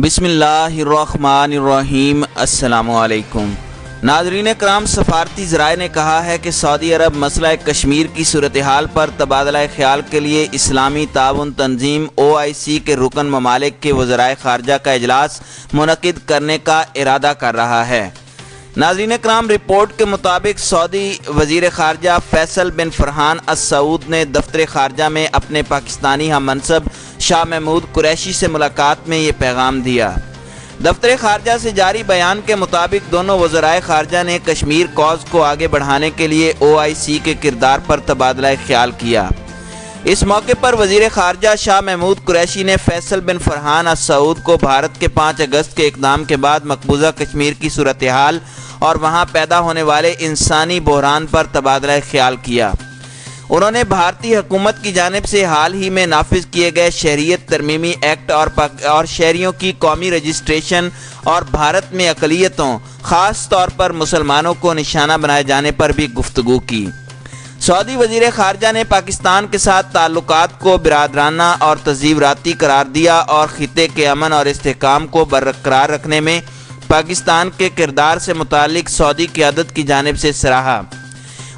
بسم اللہ الرحمن الرحیم۔ السلام علیکم ناظرین کرام، سفارتی ذرائع نے کہا ہے کہ سعودی عرب مسئلہ کشمیر کی صورتحال پر تبادلہ خیال کے لیے اسلامی تعاون تنظیم OIC کے رکن ممالک کے وزرائے خارجہ کا اجلاس منعقد کرنے کا ارادہ کر رہا ہے۔ ناظرین کرام، رپورٹ کے مطابق سعودی وزیر خارجہ فیصل بن فرحان السعود نے دفتر خارجہ میں اپنے پاکستانی ہم منصب شاہ محمود قریشی سے ملاقات میں یہ پیغام دیا۔ دفتر خارجہ سے جاری بیان کے مطابق دونوں وزرائے خارجہ نے کشمیر کاز کو آگے بڑھانے کے لیے OIC کے کردار پر تبادلہ خیال کیا۔ اس موقع پر وزیر خارجہ شاہ محمود قریشی نے فیصل بن فرحان السعود کو بھارت کے 5 اگست کے اقدام کے بعد مقبوضہ کشمیر کی صورتحال اور وہاں پیدا ہونے والے انسانی بحران پر تبادلہ خیال کیا۔ انہوں نے بھارتی حکومت کی جانب سے حال ہی میں نافذ کیے گئے شہریت ترمیمی ایکٹ اور شہریوں کی قومی رجسٹریشن اور بھارت میں اقلیتوں خاص طور پر مسلمانوں کو نشانہ بنائے جانے پر بھی گفتگو کی۔ سعودی وزیر خارجہ نے پاکستان کے ساتھ تعلقات کو برادرانہ اور تزیوراتی قرار دیا اور خطے کے امن اور استحکام کو برقرار رکھنے میں پاکستان کے کردار سے متعلق سعودی قیادت کی جانب سے سراہا۔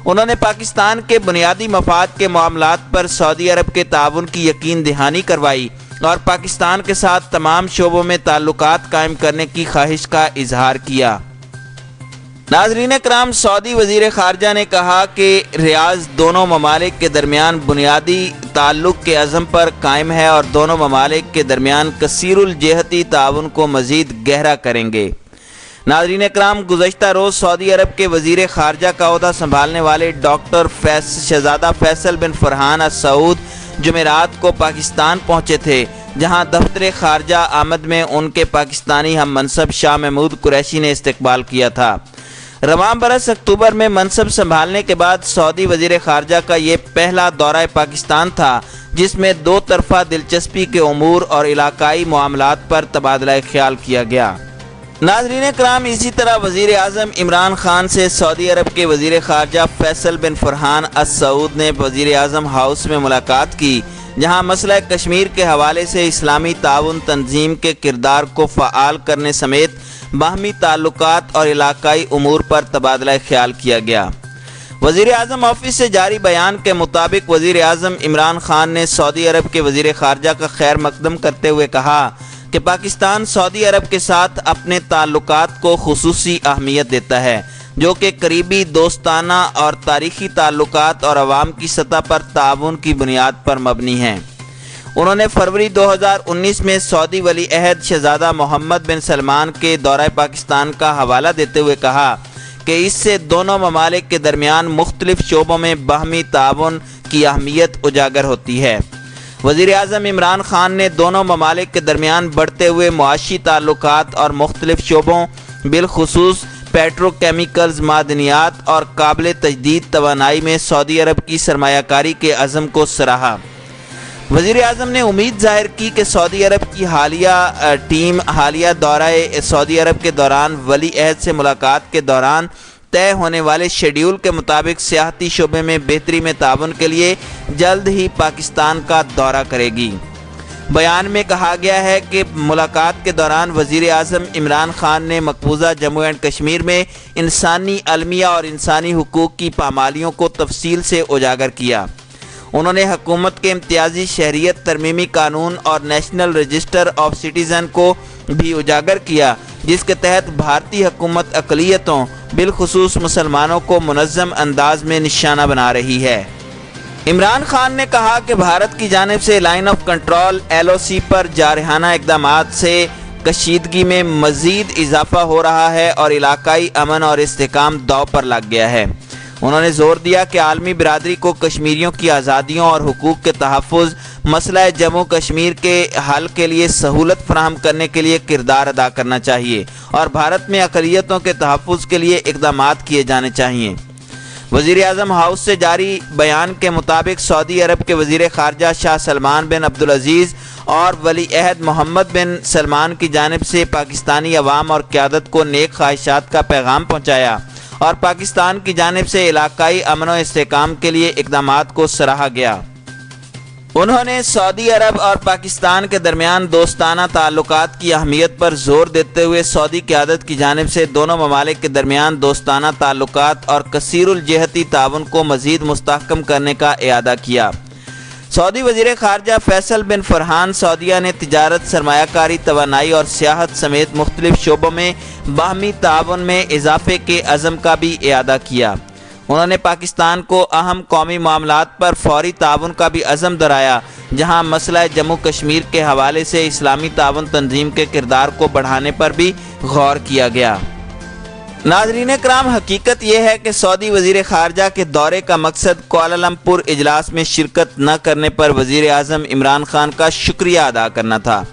انہوں نے پاکستان کے بنیادی مفاد کے معاملات پر سعودی عرب کے تعاون کی یقین دہانی کروائی اور پاکستان کے ساتھ تمام شعبوں میں تعلقات قائم کرنے کی خواہش کا اظہار کیا۔ ناظرین کرام، سعودی وزیر خارجہ نے کہا کہ ریاض دونوں ممالک کے درمیان بنیادی تعلق کے عزم پر قائم ہے اور دونوں ممالک کے درمیان کثیر الجہتی تعاون کو مزید گہرا کریں گے۔ ناظرین کرام، گزشتہ روز سعودی عرب کے وزیر خارجہ کا عہدہ سنبھالنے والے ڈاکٹر شہزادہ فیصل بن فرحان السعود جمعرات کو پاکستان پہنچے تھے، جہاں دفتر خارجہ آمد میں ان کے پاکستانی ہم منصب شاہ محمود قریشی نے استقبال کیا تھا۔ رواں برس اکتوبر میں منصب سنبھالنے کے بعد سعودی وزیر خارجہ کا یہ پہلا دورہ پاکستان تھا جس میں دو طرفہ دلچسپی کے امور اور علاقائی معاملات پر تبادلہ خیال کیا گیا۔ ناظرین کرام، اسی طرح وزیر اعظم عمران خان سے سعودی عرب کے وزیر خارجہ فیصل بن فرحان السعود نے وزیر اعظم ہاؤس میں ملاقات کی، جہاں مسئلہ کشمیر کے حوالے سے اسلامی تعاون تنظیم کے کردار کو فعال کرنے سمیت باہمی تعلقات اور علاقائی امور پر تبادلہ خیال کیا گیا۔ وزیر اعظم آفس سے جاری بیان کے مطابق وزیر اعظم عمران خان نے سعودی عرب کے وزیر خارجہ کا خیر مقدم کرتے ہوئے کہا کہ پاکستان سعودی عرب کے ساتھ اپنے تعلقات کو خصوصی اہمیت دیتا ہے، جو کہ قریبی دوستانہ اور تاریخی تعلقات اور عوام کی سطح پر تعاون کی بنیاد پر مبنی ہیں۔ انہوں نے فروری 2019 میں سعودی ولی عہد شہزادہ محمد بن سلمان کے دورہ پاکستان کا حوالہ دیتے ہوئے کہا کہ اس سے دونوں ممالک کے درمیان مختلف شعبوں میں باہمی تعاون کی اہمیت اجاگر ہوتی ہے۔ وزیر اعظم عمران خان نے دونوں ممالک کے درمیان بڑھتے ہوئے معاشی تعلقات اور مختلف شعبوں بالخصوص پیٹرو کیمیکلز، معدنیات اور قابل تجدید توانائی میں سعودی عرب کی سرمایہ کاری کے عزم کو سراہا۔ وزیر اعظم نے امید ظاہر کی کہ سعودی عرب کی حالیہ دورہ سعودی عرب کے دوران ولی عہد سے ملاقات کے دوران طے ہونے والے شیڈیول کے مطابق سیاحتی شعبے میں بہتری میں تعاون کے لیے جلد ہی پاکستان کا دورہ کرے گی۔ بیان میں کہا گیا ہے کہ ملاقات کے دوران وزیر اعظم عمران خان نے مقبوضہ جموں اینڈ کشمیر میں انسانی المیہ اور انسانی حقوق کی پامالیوں کو تفصیل سے اجاگر کیا۔ انہوں نے حکومت کے امتیازی شہریت ترمیمی قانون اور نیشنل رجسٹر آف سٹیزن کو بھی اجاگر کیا، جس کے تحت بھارتی حکومت اقلیتوں بالخصوص مسلمانوں کو منظم انداز میں نشانہ بنا رہی ہے۔ عمران خان نے کہا کہ بھارت کی جانب سے لائن آف کنٹرول LOC پر جارحانہ اقدامات سے کشیدگی میں مزید اضافہ ہو رہا ہے اور علاقائی امن اور استحکام داؤ پر لگ گیا ہے۔ انہوں نے زور دیا کہ عالمی برادری کو کشمیریوں کی آزادیوں اور حقوق کے تحفظ، مسئلہ جموں کشمیر کے حل کے لیے سہولت فراہم کرنے کے لیے کردار ادا کرنا چاہیے اور بھارت میں اقلیتوں کے تحفظ کے لیے اقدامات کیے جانے چاہیے۔ وزیر اعظم ہاؤس سے جاری بیان کے مطابق سعودی عرب کے وزیر خارجہ شاہ سلمان بن عبدالعزیز اور ولی عہد محمد بن سلمان کی جانب سے پاکستانی عوام اور قیادت کو نیک خواہشات کا پیغام پہنچایا اور پاکستان کی جانب سے علاقائی امن و استحکام کے لیے اقدامات کو سراہا گیا۔ انہوں نے سعودی عرب اور پاکستان کے درمیان دوستانہ تعلقات کی اہمیت پر زور دیتے ہوئے سعودی قیادت کی جانب سے دونوں ممالک کے درمیان دوستانہ تعلقات اور کثیر الجہتی تعاون کو مزید مستحکم کرنے کا اعادہ کیا۔ سعودی وزیر خارجہ فیصل بن فرحان سعودیہ نے تجارت، سرمایہ کاری، توانائی اور سیاحت سمیت مختلف شعبوں میں باہمی تعاون میں اضافے کے عزم کا بھی اعادہ کیا۔ انہوں نے پاکستان کو اہم قومی معاملات پر فوری تعاون کا بھی عزم دہرایا، جہاں مسئلہ جموں کشمیر کے حوالے سے اسلامی تعاون تنظیم کے کردار کو بڑھانے پر بھی غور کیا گیا۔ ناظرین کرام، حقیقت یہ ہے کہ سعودی وزیر خارجہ کے دورے کا مقصد کوالالمپور اجلاس میں شرکت نہ کرنے پر وزیر اعظم عمران خان کا شکریہ ادا کرنا تھا۔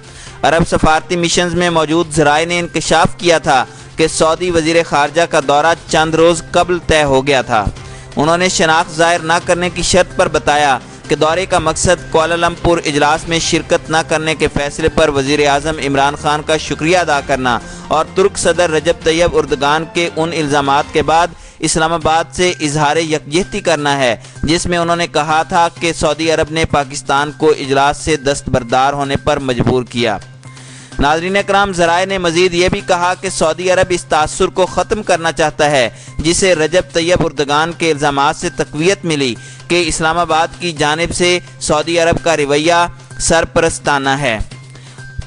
عرب سفارتی مشنز میں موجود ذرائع نے انکشاف کیا تھا کہ سعودی وزیر خارجہ کا دورہ چند روز قبل طے ہو گیا تھا۔ انہوں نے شناخت ظاہر نہ کرنے کی شرط پر بتایا کہ دورے کا مقصد کوالالمپور اجلاس میں شرکت نہ کرنے کے فیصلے پر وزیر اعظم عمران خان کا شکریہ ادا کرنا اور ترک صدر رجب طیب اردگان کے ان الزامات کے بعد اسلام آباد سے اظہار یکجہتی کرنا ہے جس میں انہوں نے کہا تھا کہ سعودی عرب نے پاکستان کو اجلاس سے دستبردار ہونے پر مجبور کیا۔ ناظرین اکرام، ذرائع نے مزید یہ بھی کہا کہ سعودی عرب اس تاثر کو ختم کرنا چاہتا ہے جسے رجب طیب اردگان کے الزامات سے تقویت ملی کہ اسلام آباد کی جانب سے سعودی عرب کا رویہ سرپرستانہ ہے۔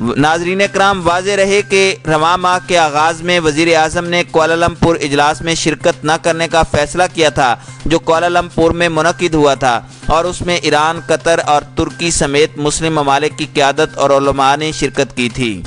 ناظرین اکرام، واضح رہے کہ رواں ماہ کے آغاز میں وزیر اعظم نے کوالالمپور اجلاس میں شرکت نہ کرنے کا فیصلہ کیا تھا جو کوالالمپور میں منعقد ہوا تھا، اور اس میں ایران، قطر اور ترکی سمیت مسلم ممالک کی قیادت اور علماء نے شرکت کی تھی۔